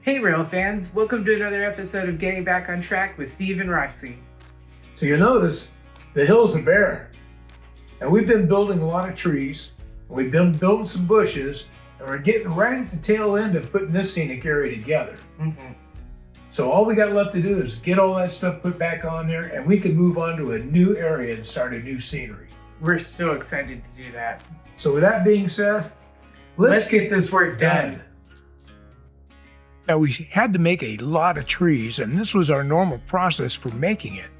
Hey rail fans, welcome to another episode of Getting Back on Track with Steve and Roxy. So you notice the hills are bare, and we've been building a lot of trees, and we've been building some bushes, and we're getting right at the tail end of putting this scenic area together. So all we got left to do is get all that stuff put back on there, and we can move on to a new area and start a new scenery. We're so excited to do that. So with that being said, let's get this work done. Now we had to make a lot of trees, and this was our normal process for making it.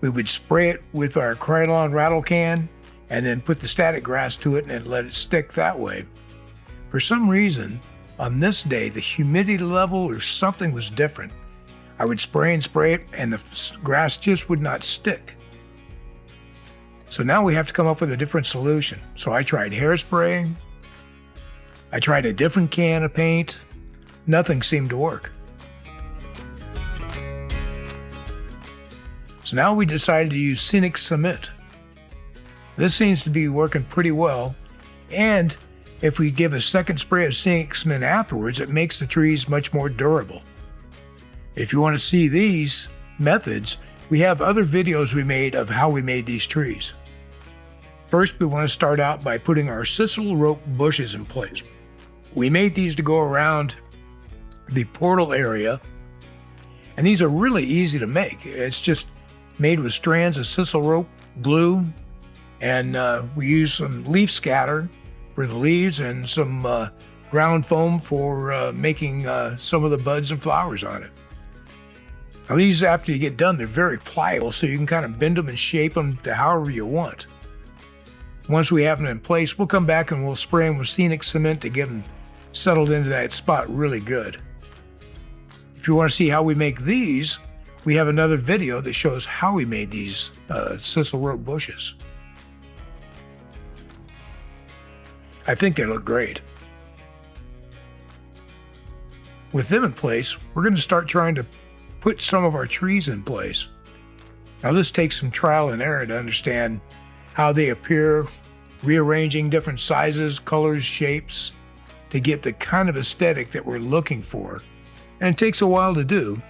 We would spray it with our Krylon rattle can and then put the static grass to it and let it stick that way. For some reason, on this day, the humidity level or something was different. I would spray it and the grass just would not stick. So now we have to come up with a different solution. So I tried hairspray. I tried a different can of paint. Nothing seemed to work. So now we decided to use Scenic Cement. This seems to be working pretty well, and if we give a second spray of Scenic Cement afterwards, it makes the trees much more durable. If you want to see these methods, we have other videos we made of how we made these trees. First, we want to start out by putting our sisal rope bushes in place. We made these to go around the portal area, and these are really easy to make. It's just made with strands of sisal rope, glue, and we use some leaf scatter for the leaves and some ground foam for making some of the buds and flowers on it. Now these, after you get done, they're very pliable, so you can kind of bend them and shape them to however you want. Once we have them in place, we'll come back and we'll spray them with Scenic Cement to get them settled into that spot really good. If you want to see how we make these, we have another video that shows how we made these sisal rope bushes. I think they look great. With them in place, we're going to start trying to put some of our trees in place. Now this takes some trial and error to understand how they appear, rearranging different sizes, colors, shapes, to get the kind of aesthetic that we're looking for. And it takes a while to do,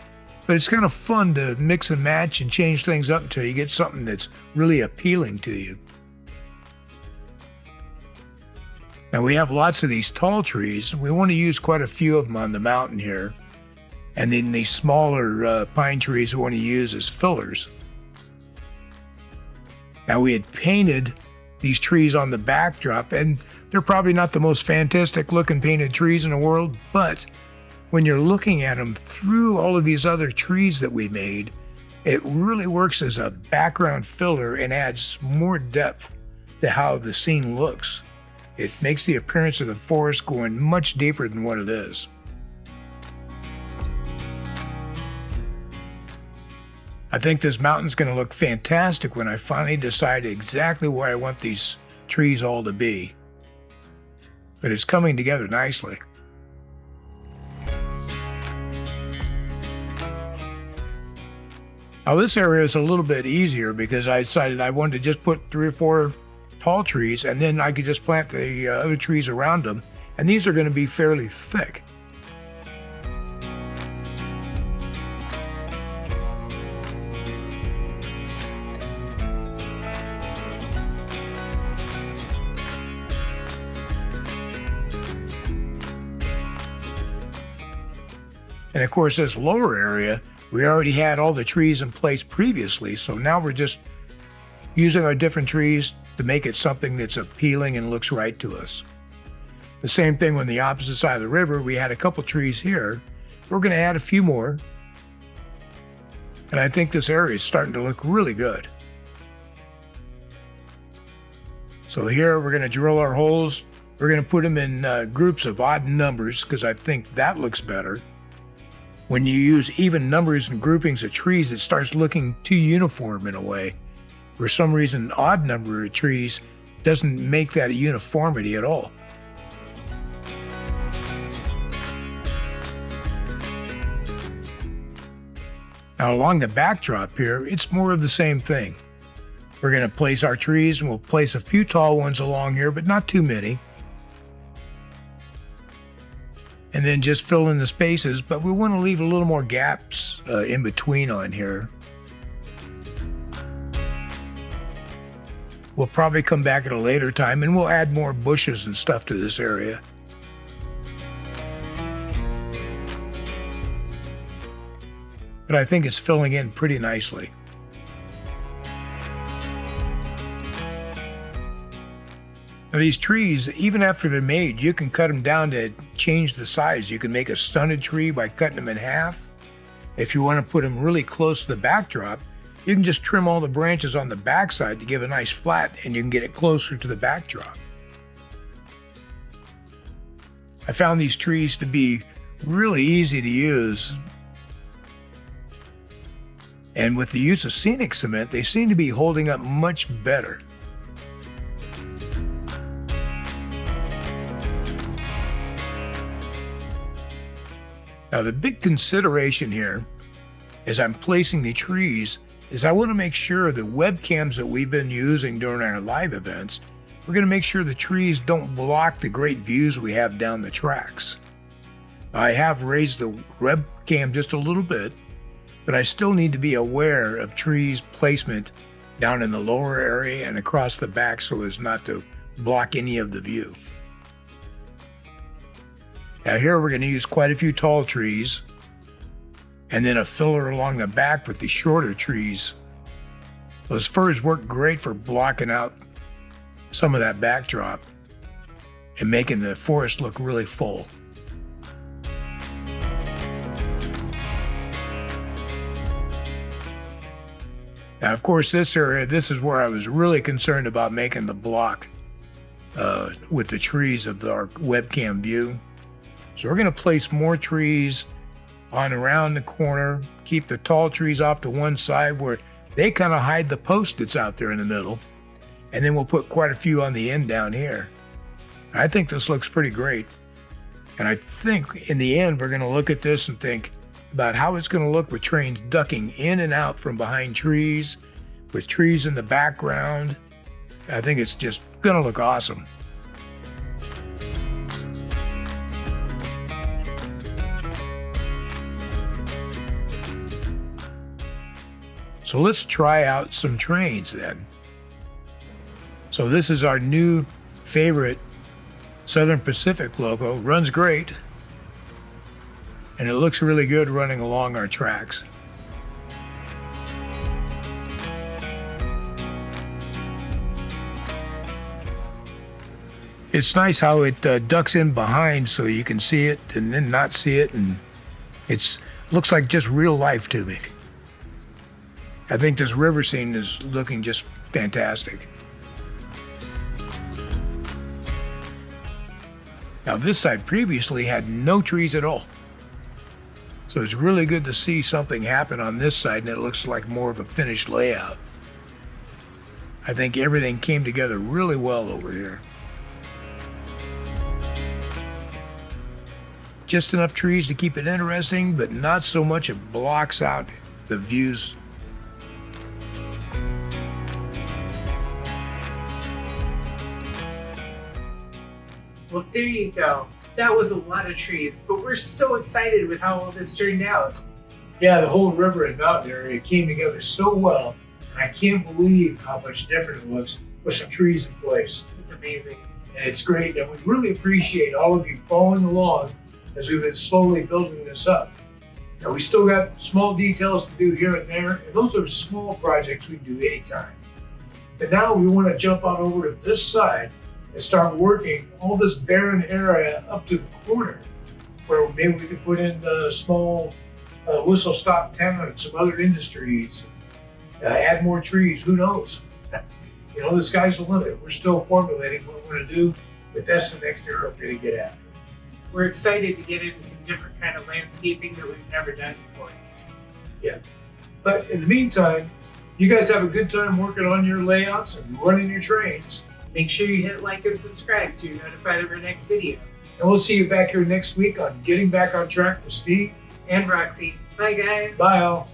but it's kind of fun to mix and match and change things up until you get something that's really appealing to you. Now we have lots of these tall trees. We want to use quite a few of them on the mountain here. And then these smaller pine trees we want to use as fillers. Now we had painted these trees on the backdrop, and they're probably not the most fantastic looking painted trees in the world, but when you're looking at them through all of these other trees that we made, it really works as a background filler and adds more depth to how the scene looks. It makes the appearance of the forest going much deeper than what it is. I think this mountain's going to look fantastic when I finally decide exactly where I want these trees all to be. But it's coming together nicely. Now this area is a little bit easier because I decided I wanted to just put 3 or 4 tall trees, and then I could just plant the other trees around them, and these are going to be fairly thick. And of course this lower area, we already had all the trees in place previously, so now we're just using our different trees to make it something that's appealing and looks right to us. The same thing on the opposite side of the river, we had a couple trees here. We're going to add a few more. And I think this area is starting to look really good. So here we're going to drill our holes. We're going to put them in groups of odd numbers because I think that looks better. When you use even numbers and groupings of trees, it starts looking too uniform in a way. For some reason, an odd number of trees doesn't make that a uniformity at all. Now along the backdrop here, it's more of the same thing. We're going to place our trees, and we'll place a few tall ones along here, but not too many. and then just fill in the spaces, but we want to leave a little more gaps in between on here. We'll probably come back at a later time and we'll add more bushes and stuff to this area. But I think it's filling in pretty nicely. Now these trees, even after they're made, you can cut them down to change the size. You can make a stunted tree by cutting them in half. If you want to put them really close to the backdrop, you can just trim all the branches on the backside to give a nice flat, and you can get it closer to the backdrop. I found these trees to be really easy to use. And with the use of scenic cement, they seem to be holding up much better. Now the big consideration here as I'm placing the trees is I want to make sure the webcams that we've been using during our live events, we're going to make sure the trees don't block the great views we have down the tracks. I have raised the webcam just a little bit, but I still need to be aware of trees placement down in the lower area and across the back so as not to block any of the view. Now here we're going to use quite a few tall trees and then a filler along the back with the shorter trees. Those firs work great for blocking out some of that backdrop and making the forest look really full. Now, of course, this area, this is where I was really concerned about making the block with the trees of our webcam view. So we're going to place more trees on around the corner, keep the tall trees off to one side where they kind of hide the post that's out there in the middle. And then we'll put quite a few on the end down here. I think this looks pretty great. And I think in the end, we're going to look at this and think about how it's going to look with trains ducking in and out from behind trees, with trees in the background. I think it's just going to look awesome. So let's try out some trains then. So this is our new favorite Southern Pacific logo. Runs great. And it looks really good running along our tracks. It's nice how it ducks in behind so you can see it and then not see it, and it looks like just real life to me. I think this river scene is looking just fantastic. Now this side previously had no trees at all. So it's really good to see something happen on this side, and it looks like more of a finished layout. I think everything came together really well over here. Just enough trees to keep it interesting, but not so much it blocks out the views. Well, there you go. That was a lot of trees, but we're so excited with how all this turned out. Yeah, the whole river and mountain area came together so well, and I can't believe how much different it looks with some trees in place. It's amazing. And it's great, and we really appreciate all of you following along as we've been slowly building this up. Now, we still got small details to do here and there, and those are small projects we do anytime. But now we want to jump on over to this side and start working all this barren area up to the corner, where maybe we could put in the small whistle-stop town and some other industries, add more trees, who knows? You know, the sky's the limit. We're still formulating what we're gonna do, but that's the next area we're gonna get after. We're excited to get into some different kind of landscaping that we've never done before. Yeah, but in the meantime, you guys have a good time working on your layouts and running your trains. Make sure you hit like and subscribe so you're notified of our next video. And we'll see you back here next week on Getting Back on Track with Steve and Roxy. Bye, guys. Bye, all.